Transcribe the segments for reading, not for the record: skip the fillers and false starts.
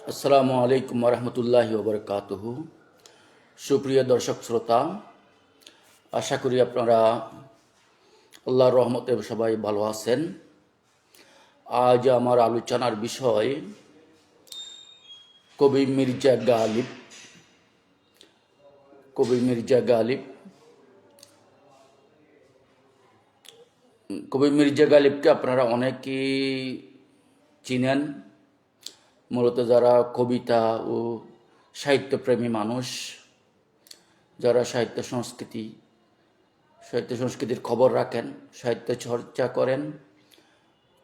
আসসালামু আলাইকুম রহমতুল্লাহি ওবরকাতুহু। সুপ্রিয় দর্শক শ্রোতা, আশা করি আপনারা আল্লাহর রহমতে সবাই ভালো আছেন। আজ আমার আলোচনার বিষয় কবি মির্জা গালিব। কবি মির্জা গালিব কবি মির্জা গালিবকে আপনারা অনেকেই চিনেন। মূলত যারা কবিতা ও সাহিত্যপ্রেমী মানুষ, যারা সাহিত্য সংস্কৃতির খবর রাখেন, সাহিত্য চর্চা করেন,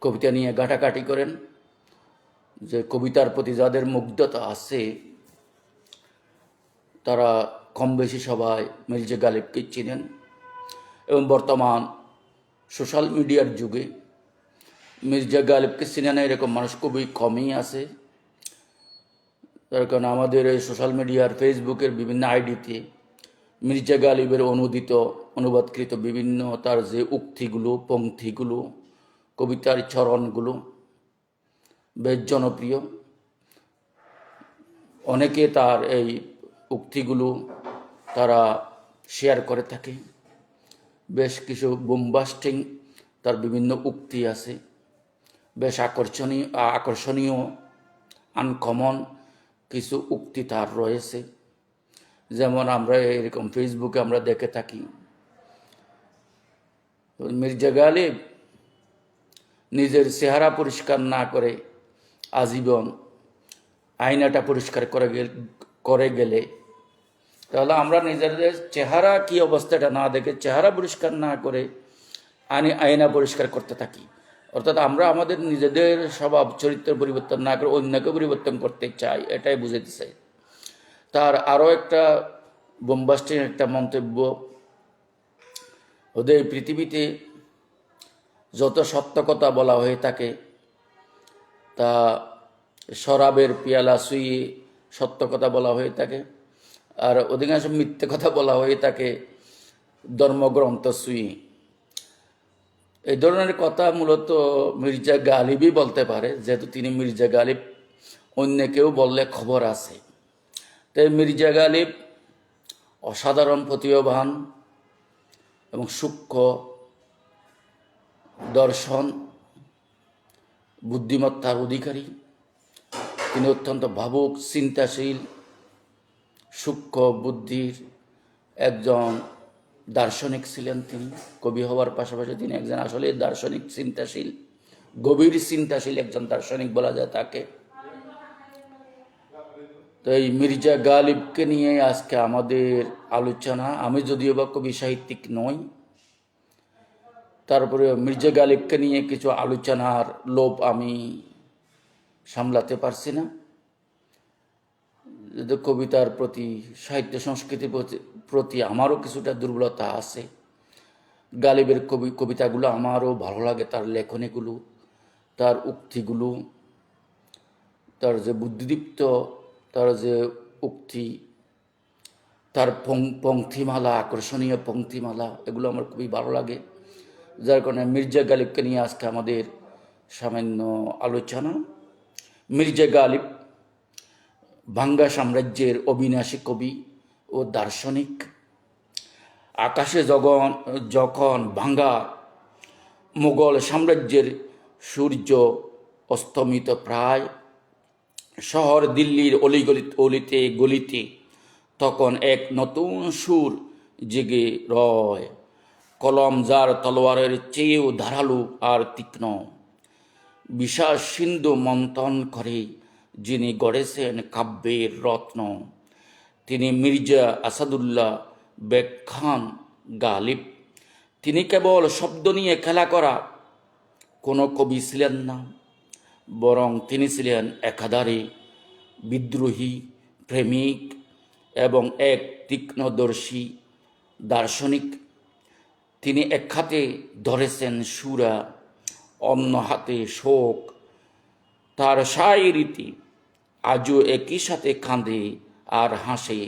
কবিতা নিয়ে ঘাটাঘাটি করেন, যে কবিতার প্রতি যাদের মুগ্ধতা আছে তারা কম বেশি সবাই মির্জা গালিবকে চিনেন। এবং বর্তমান সোশ্যাল মিডিয়ার যুগে মির্জা গালিবকে চিনে না এরকম মানুষ খুবই কমই আছে। তার কারণ আমাদের এই সোশ্যাল মিডিয়ার ফেসবুকের বিভিন্ন আইডিতে মির্জা গালিবের অনুবাদকৃত বিভিন্ন তার যে উক্তিগুলো, পংক্তিগুলো, কবিতার চরণগুলো বেশ জনপ্রিয়। অনেকে তার এই উক্তিগুলো তারা শেয়ার করে থাকে। বেশ কিছু বোমবাস্টিং তার বিভিন্ন উক্তি আছে, বেশ আকর্ষণীয় আনকমন কিছু উক্তি তার রয়েছে। যেমন আমরা এরকম ফেসবুকে আমরা দেখে থাকি, মির্জা গালিব নিজের চেহারা পরিষ্কার না করে আজীবন আয়নাটা পরিষ্কার করে গেলে, তাহলে আমরা নিজেদের চেহারা কি অবস্থাটা না দেখে চেহারা পরিষ্কার না করে আয়না পরিষ্কার করতে থাকি। অর্থাৎ আমরা আমাদের নিজেদের স্বভাব চরিত্র পরিবর্তন না করে অন্যকে পরিবর্তন করতে চাই, এটাই বুঝাতে চাই। তার আরও একটা বোমবাস্টিং একটা মন্তব্য, ওদের পৃথিবীতে যত সত্য কথা বলা হয়ে থাকে তা শরাবের পেয়ালা ছুঁয়ে সত্য কথা বলা হয়ে থাকে, আর অধিকাংশ মিথ্যে কথা বলা হয়ে থাকে ধর্মগ্রন্থ ছুঁয়ে। এই ধরনের কথা মূলত মির্জা গালিবই বলতে পারে, যেহেতু তিনি মির্জা গালিব, অন্য কেউ বললে খবর আছে। তাই মির্জা গালিব অসাধারণ প্রতিভাবান এবং সূক্ষ্ম দর্শন বুদ্ধিমত্তার অধিকারী। তিনি অত্যন্ত ভাবুক, চিন্তাশীল, সূক্ষ্ম বুদ্ধির একজন দার্শনিক ছিলেন। তিনি কবি হওয়ার পাশাপাশি তিনি একজন আসলে দার্শনিক, চিন্তাশীল, গভীর চিন্তাশীল একজন দার্শনিক বলা যায় তাকে। তো এই মির্জা গালিবকে নিয়ে আজকে আমাদের আলোচনা। আমি যদিও বা কবি সাহিত্যিক নই, তারপরে মির্জা গালিবকে নিয়ে কিছু আলোচনার লোভ আমি সামলাতে পারছি না। কবিতার প্রতি, সাহিত্য সংস্কৃতির প্রতি আমারও কিছুটা দুর্বলতা আছে। গালিবের কবিতাগুলো আমারও ভালো লাগে, তার লেখনীগুলো, তার উক্তিগুলো, তার যে বুদ্ধিদীপ্ত তার যে উক্তি, তার পংক্তিমালা, আকর্ষণীয় পংক্তিমালা, এগুলো আমার খুবই ভালো লাগে। যার কারণে মির্জা গালিবকে নিয়ে আজকে আমাদের সামান্য আলোচনা। মির্জা গালিব ভাঙ্গা সাম্রাজ্যের অবিনাশী কবি ও দার্শনিক। আকাশে যখন ভাঙ্গা মুঘল সাম্রাজ্যের সূর্য অস্তমিত প্রায়, শহর দিল্লির অলিতে গলিতে তখন এক নতুন সুর জেগে রয়। কলম যার তলোয়ারের চেয়েও ধারালো আর তীক্ষ্ণ, বিশাল সিন্ধু মন্থন করে যিনি গড়েছেন কাব্যের রত্ন, তিনি মির্জা আসাদুল্লাহ বেগ খান গালিব। তিনি কেবল শব্দ নিয়ে খেলা করা কোনো কবি ছিলেন না, বরং তিনি ছিলেন একাধারে বিদ্রোহী, প্রেমিক এবং এক তীক্ষ্ণদর্শী দার্শনিক। তিনি এক হাতে ধরেছেন সুরা, অন্য হাতে শোক। তার শায়েরিতে আজও একই সাথে কাঁদে আর হাসে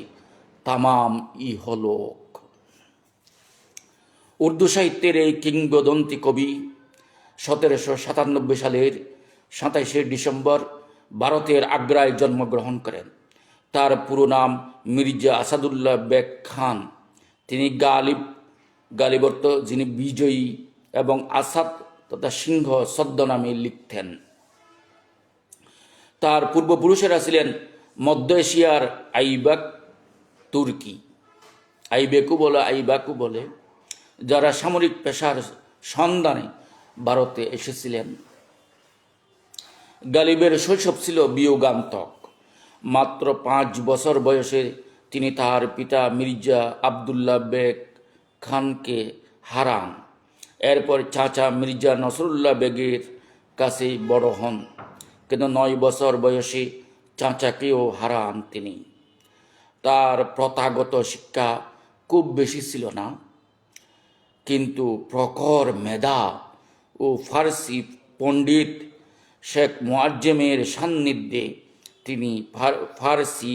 তামাম ইহলোক। উর্দু সাহিত্যের এই কিংবদন্তি কবি 1797 সালের 27শে ডিসেম্বর ভারতের আগ্রায় জন্মগ্রহণ করেন। তার পুরো নাম মির্জা আসাদুল্লাহ বেগ খান। তিনি গালিব অর্থ যিনি বিজয়ী এবং আসাদ তথা সিংহ ছদ্মনামে লিখতেন। তার পূর্বপুরুষেরা ছিলেন মধ্য এশিয়ার আইবাক তুর্কি, আইবাকু বলে, যারা সামরিক পেশার সন্ধানে ভারতে এসেছিলেন। গালিবের শৈশব ছিল বিয়োগান্তক। মাত্র 5 বছর বয়সে তিনি তার পিতা মির্জা আবদুল্লাহ বেগ খানকে হারান। এরপর চাচা মির্জা নসরুল্লাহ বেগের কাছে বড় হন, কিন্তু 9 বছর বয়সে চাচাকেও হারান তিনি। তার প্রথাগত শিক্ষা খুব বেশি ছিল না, কিন্তু প্রখর মেধা ও ফার্সি পণ্ডিত শেখ মুআজ্জেমের সান্নিধ্যে তিনি ফার্সি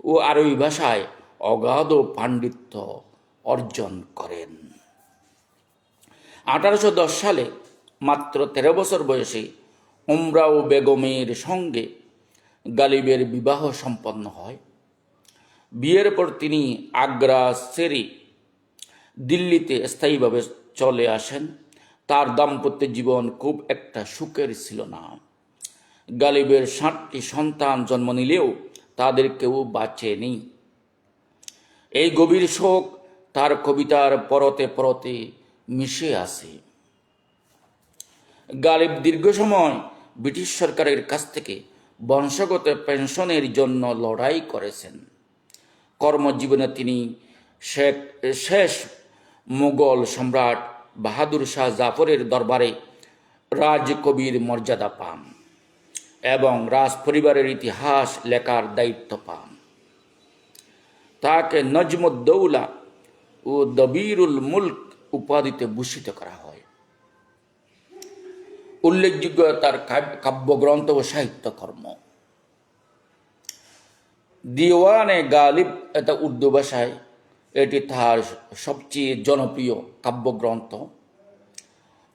ও আরবি ভাষায় অগাধ পাণ্ডিত্য অর্জন করেন। 1810 সালে মাত্র 13 বছর বয়সে উমরাও বেগমের সঙ্গে গালিবের বিবাহ সম্পন্ন হয়। বিয়ের পর তিনি আগ্রা ছেড়ে দিল্লিতে স্থায়ীভাবে চলে আসেন। তার দাম্পত্য জীবন খুব একটা সুখের ছিল না। গালিবের 7টি সন্তান জন্ম নিলেও তাদের কেউ বাঁচেনি। এই গভীর শোক তার কবিতার পরতে পরতে মিশে আছে। গালিব দীর্ঘ সময় ব্রিটিশ সরকারের কাছ থেকে বংশগত পেনশনের জন্য লড়াই করেছেন। কর্মজীবনে তিনি শেষ মুঘল সম্রাট বাহাদুর শাহ জাফরের দরবারে রাজকবির মর্যাদা পান এবং রাজ পরিবারের ইতিহাস লেখার দায়িত্ব পান। তাকে নজমুদ্দৌলা ও দবিরুল মুলক উপাধিতে ভূষিত করা হয়। উল্লেখযোগ্য তার কাব্যগ্রন্থ ও সাহিত্যকর্ম। দিওয়ানে গালিব, এটা উর্দু ভাষায়, এটি তার সবচেয়ে জনপ্রিয় কাব্যগ্রন্থ।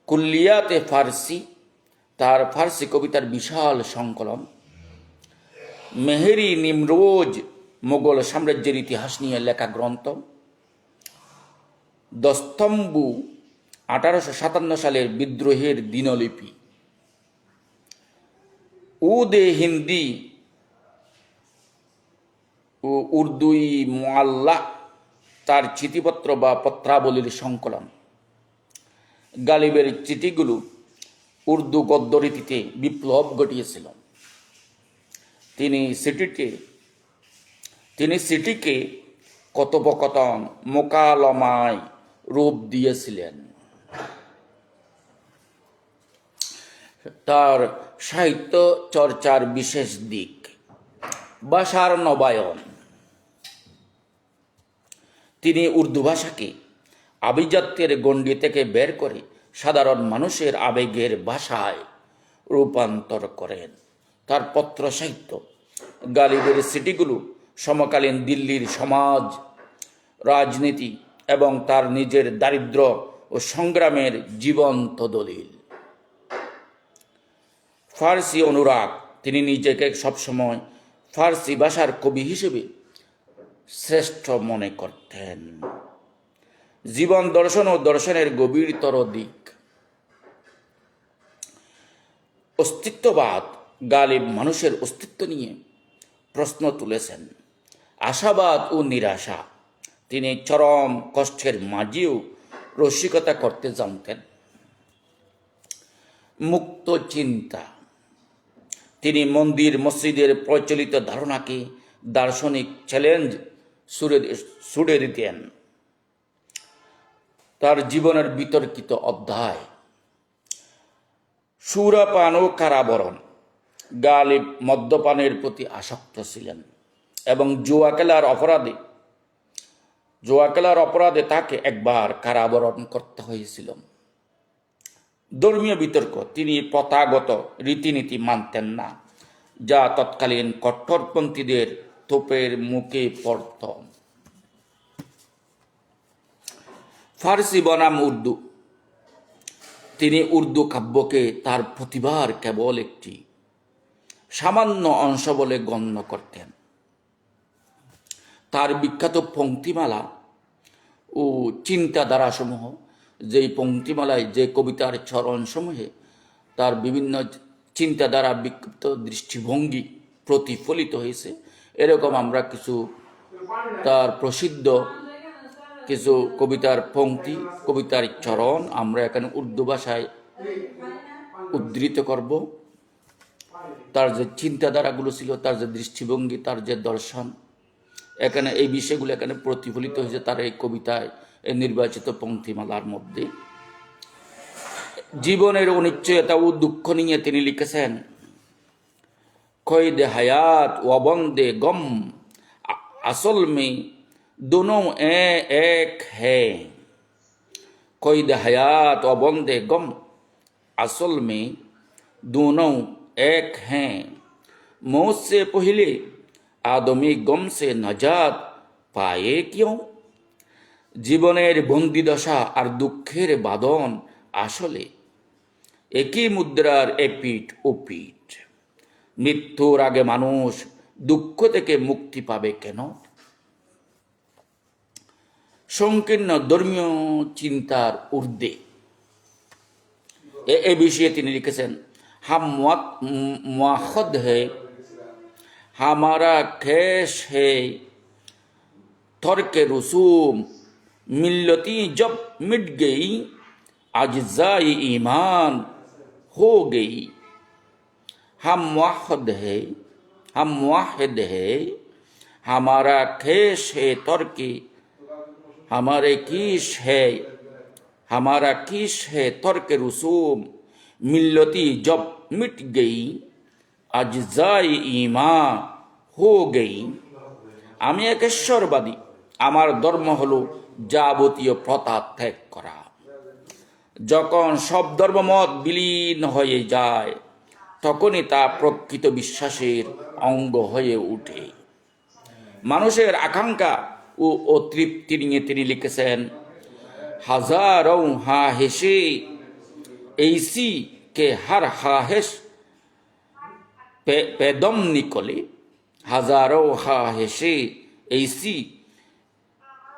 কুল্লিয়াতে ফার্সি, তার ফার্সি কবিতার বিশাল সংকলন। মেহেরি নিমরোজ, মোগল সাম্রাজ্যের ইতিহাস নিয়ে লেখা গ্রন্থ। দস্তম্বু, 1857 সালের বিদ্রোহের দিনলিপি। উদে হিন্দি ও উর্দুই মুআল্লা, তার চিঠিপত্র বা পত্রাবলীর সংকলন। গালিবের চিঠিগুলো উর্দু গদ্যরীতিতে বিপ্লব ঘটিয়েছিল। তিনি সিটিকে কথোপকথন মোকালমায় রূপ দিয়েছিলেন। তার সাহিত্য চর্চার বিশেষ দিক: ভাষার নবায়ন। তিনি উর্দু ভাষাকে আভিজাত্যের গণ্ডি থেকে বের করে সাধারণ মানুষের আবেগের ভাষায় রূপান্তর করেন। তার পত্র সাহিত্য, গালিবের চিঠিগুলো সমকালীন দিল্লির সমাজ, রাজনীতি এবং তার নিজের দারিদ্র্য ও সংগ্রামের জীবন্ত দলিল। ফার্সি অনুরাগ, তিনি নিজেকে সবসময় ফার্সি ভাষার কবি হিসেবে শ্রেষ্ঠ মনে করতেন। জীবন দর্শন ও দর্শনের গভীরতর দিক। অস্তিত্ববাদ, গালিব মানুষের অস্তিত্ব নিয়ে প্রশ্ন তুলেছেন। আশাবাদ ও নিরাশা, তিনি চরম কষ্টের মাঝেও রসিকতা করতে জানতেন। মুক্ত চিন্তা, তিনি মন্দির মসজিদের প্রচলিত ধারণাকে দার্শনিক চ্যালেঞ্জ ছুড়ে দিতেন। তার জীবনের বিতর্কিত অধ্যায়। সুরাপান ও কারাবরণ, গালিব মদ্যপানের প্রতি আসক্ত ছিলেন এবং জুয়া খেলার অপরাধে তাকে একবার কারাবরণ করতে হয়েছিল। ধর্মীয় বিতর্ক, তিনি প্রথাগত রীতিনীতি মানতেন না, যা তৎকালীন কট্টরপন্থীদের তোপের মুখে পড়ত। ফার্সি বনাম উর্দু, তিনি উর্দু কাব্যকে তার প্রতিভার কেবল একটি সামান্য অংশ বলে গণ্য করতেন। তার বিখ্যাত পংক্তিমালা ও চিন্তাধারাসমূহ, যেই পংক্তিমালায় যে কবিতার চরণসমূহে তার বিভিন্ন চিন্তাধারা, বিক্ষিপ্ত দৃষ্টিভঙ্গি প্রতিফলিত হয়েছে, এরকম আমরা কিছু তার প্রসিদ্ধ কিছু কবিতার পংক্তি, কবিতার চরণ আমরা এখানে উর্দু ভাষায় উদ্ধৃত করব। তার যে চিন্তাধারাগুলো ছিল, তার যে দৃষ্টিভঙ্গি, তার যে দর্শন, এখানে এই বিষয়গুলো এখানে প্রতিফলিত হয়েছে তার এই কবিতায়, এই নির্বাচিত পংক্তিমালার মধ্যে। জীবনের অনিশ্চয়তা ও দুঃখ নিয়ে তিনি লিখেছেন, কয়েদে হায়াত ও বন্দে গম আসল মে दोनों एक है। कईद हयात व बंदे गम असल में दोनों एक हैं। मौत से पहले आदमी गम से नजात पाए क्यों? জীবনের বন্দি দশা আর দুঃখের বাঁধন আসলে একই মুদ্রার এপিঠ ও পিঠ। মৃত্যুর আগে মানুষ দুঃখ থেকে মুক্তি পাবে কেন? সংকীর্ণ ধর্মীয় চিন্তার ঊর্ধ্বে এ বিষয়ে তিনি লিখেছেন, হাম মুআখদ হে হামারা খেশ হে তর্কে রুসুম मिल्लती जब मिट गई अज्जाए ईमान हो गई। हम मुआहिद है हमारा खेश है तर्की हमारा किश है तर्क रसूम मिल्लती जब मिट गई अज्जाए ईमान हो गई। আমি একেশ্বরবাদী, আমার ধর্ম হলো যাবতীয় প্রথা ত্যাগ করা। যখন সব ধর্মমত বিলীন হয়ে যায় তখনই তা প্রকৃত বিশ্বাসের অঙ্গ হয়ে ওঠে। মানুষের আকাঙ্ক্ষা ও অতৃপ্তি নিয়ে তিনি লিখেছেন, হাজারোं হাহেশে ऐसी के हर हाहेश पे दम निकले। हजारों हाहेशे ऐसी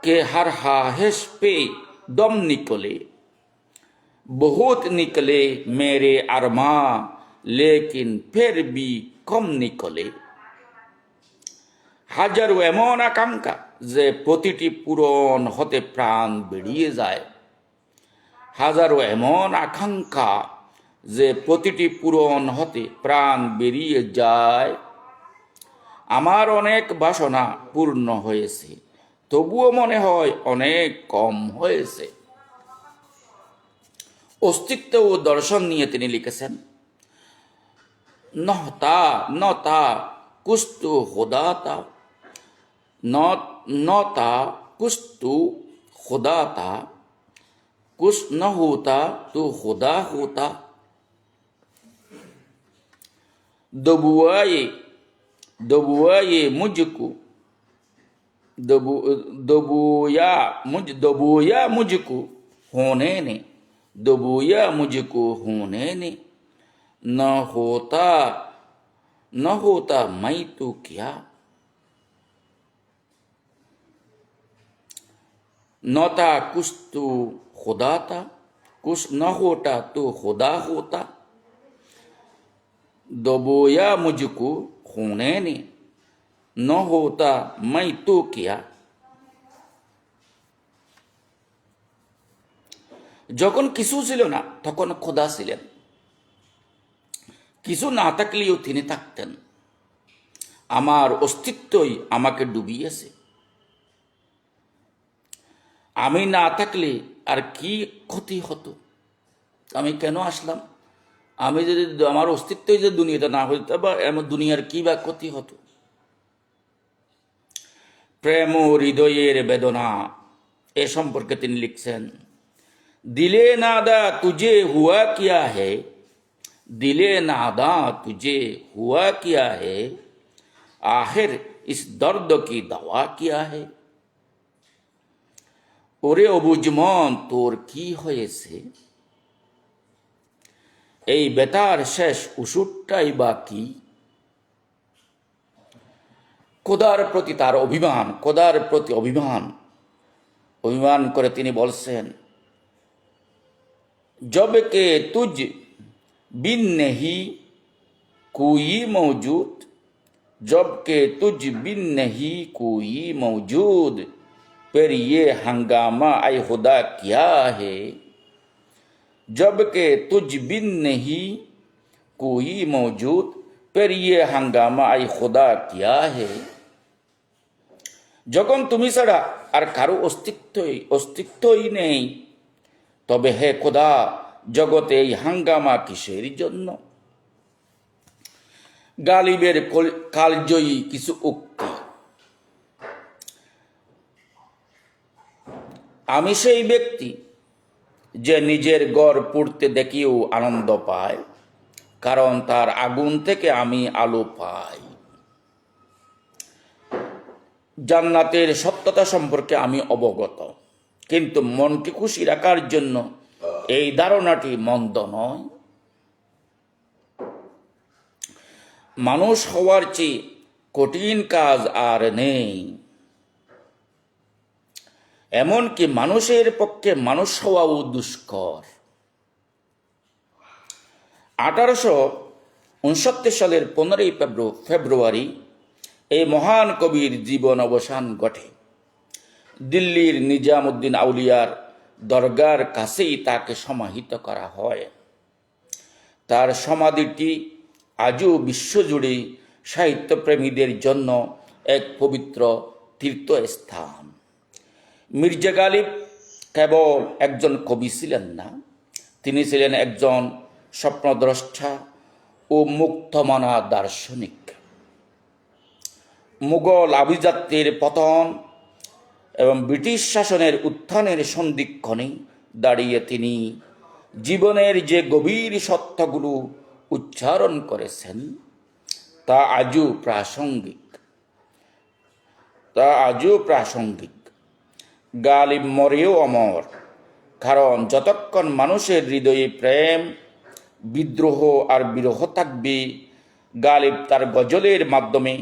के हर हाहेश पे दम निकले। बहुत निकले मेरे अरमा लेकिन फिर भी कम निकले। হাজারো এমন আকাঙ্ক্ষা যে প্রতিটি পূরণ হতে প্রাণ বেরিয়ে যায়। হাজারো এমন আকাঙ্ক্ষা যে প্রতিটি পূরণ হতে প্রাণ বেরিয়ে যায়। আমার অনেক বাসনা পূর্ণ হয়েছে, তবুও মনে হয় অনেক কম হয়েছে। অস্তিত্ব ও দর্শন নিয়ে তিনি লিখেছেন, নতা কুস্তু খোদাতা নতা কুস্তু খোদাতা कुछ न होता तो खुदा होता। दबुआए मुझको दबोया मुझको होने ने दबोया मुझको होने ने न होता मैं तो क्या। नता कुछ तो खुदा था, कुछ न होता तो खुदा होता। दबोया मुझको होने ने न होता मैं तो क्या। যখন কিছু ছিল না তখন খোদা ছিলেন, কিছু না থাকলেও তিনি থাকতেন। আমার অস্তিত্বই আমাকে ডুবিয়েছে। আমি না থাকলে আর কি ক্ষতি হতো? আমি কেন আসলাম? আমি যদি আমার অস্তিত্বই যে দুনিয়াটা না হইতো, বা এমন দুনিয়ার কি বা ক্ষতি হতো? প্রেম ও হৃদয়ের বেদনা এ সম্পর্কে তিনি লিখছেন, দিলে নাদা তুঝে হুয়া কিয়া হে, দিলে নাদা তুঝে হুয়া কিয়া হে, আখির ইস দর্দ কি দাওয়া কিয়া হে। ওরে অবুঝ মন তোর কি হয়েছে? এই বেতার শেষ ওষুধটাই বা কি? খোদার প্রতি তার অভিমান, খোদার প্রতি অভিমান করে তিনি বলছেন, जब के तुझ बिन नहीं कोई मौजूद, जब के तुझ बिन नहीं कोई मौजूद, फिर ये हंगामा आए खुदा क्या है। जब के तुझ बिन नहीं कोई मौजूद, फिर ये हंगामा आए खुदा क्या है। যখন তুমি ছাড়া আর কারো অস্তিত্বই নেই, তবে হে খোদা, জগতে এই হাঙ্গামা কিসের জন্য। গালিবের কালজয়ী কিছু উক্তি। আমি সেই ব্যক্তি যে নিজের ঘর পুড়তে দেখিও আনন্দ পায়, কারণ তার আগুন থেকে আমি আলো পাই। জান্নাতের সত্যতা সম্পর্কে আমি অবগত, কিন্তু মনকে খুশি রাখার জন্য এই ধারণাটি মন্দ নয়। মানুষ হওয়ার চেয়ে কঠিন কাজ আর নেই। এমনকি মানুষের পক্ষে মানুষ হওয়াও দুষ্কর। 1869 সালের 15 ফেব্রুয়ারি এই মহান কবির জীবন অবসান ঘটে। দিল্লির নিজামুদ্দিন আউলিয়ার দরগার কাছেই তাকে সমাহিত করা হয়। তার সমাধিটি আজও বিশ্বজুড়ে সাহিত্যপ্রেমীদের জন্য এক পবিত্র তীর্থস্থান। মির্জা গালিব কেবল একজন কবি ছিলেন না, তিনি ছিলেন একজন স্বপ্নদ্রষ্টা ও মুক্তমনা দার্শনিক। মুঘল আভিজাত্যের পতন এবং ব্রিটিশ শাসনের উত্থানের সন্ধিক্ষণে দাঁড়িয়ে তিনি জীবনের যে গভীর সত্যগুলো উচ্চারণ করেছেন তা আজও প্রাসঙ্গিক। গালিব মরেও অমর, কারণ যতক্ষণ মানুষের হৃদয়ে প্রেম, বিদ্রোহ আর বিরহ থাকবে, গালিব তার গজলের মাধ্যমে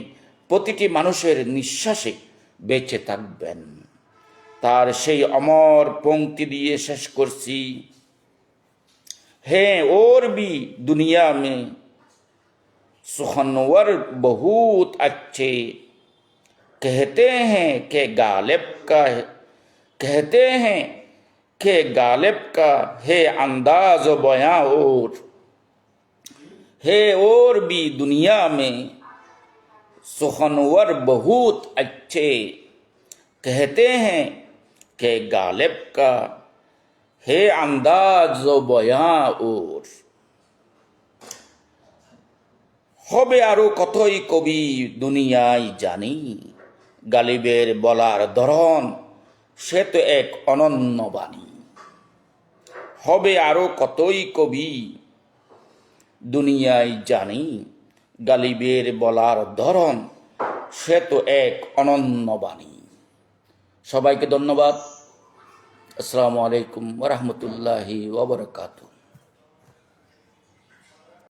প্রতিটি মানুষের নিঃশ্বাসে বেঁচে থাকবেন। তার সেই অমর পংক্তি দিয়ে শেষ করছি। है और भी दुनिया में सुखनवर बहुत अच्छे, कहते हैं कि गालिब का है अंदाज बयां, और है और भी दुनिया में सुखनवर बहुत अच्छे, कहते हैं कि गालिब का হে আন্দাজ বয়া ওর। হবে আরো কতই কবি দুনিয়ায় জানি, গালিবের বলার ধরন সে তো এক অনন্য বাণী। হবে আরো কতই কবি দুনিয়ায় জানি, গালিবের বলার ধরন সে তো এক অনন্য বাণী। সবাইকে ধন্যবাদ। আসসালামু আলাইকুম ওয়া রাহমাতুল্লাহি ওয়া বারাকাতুহু।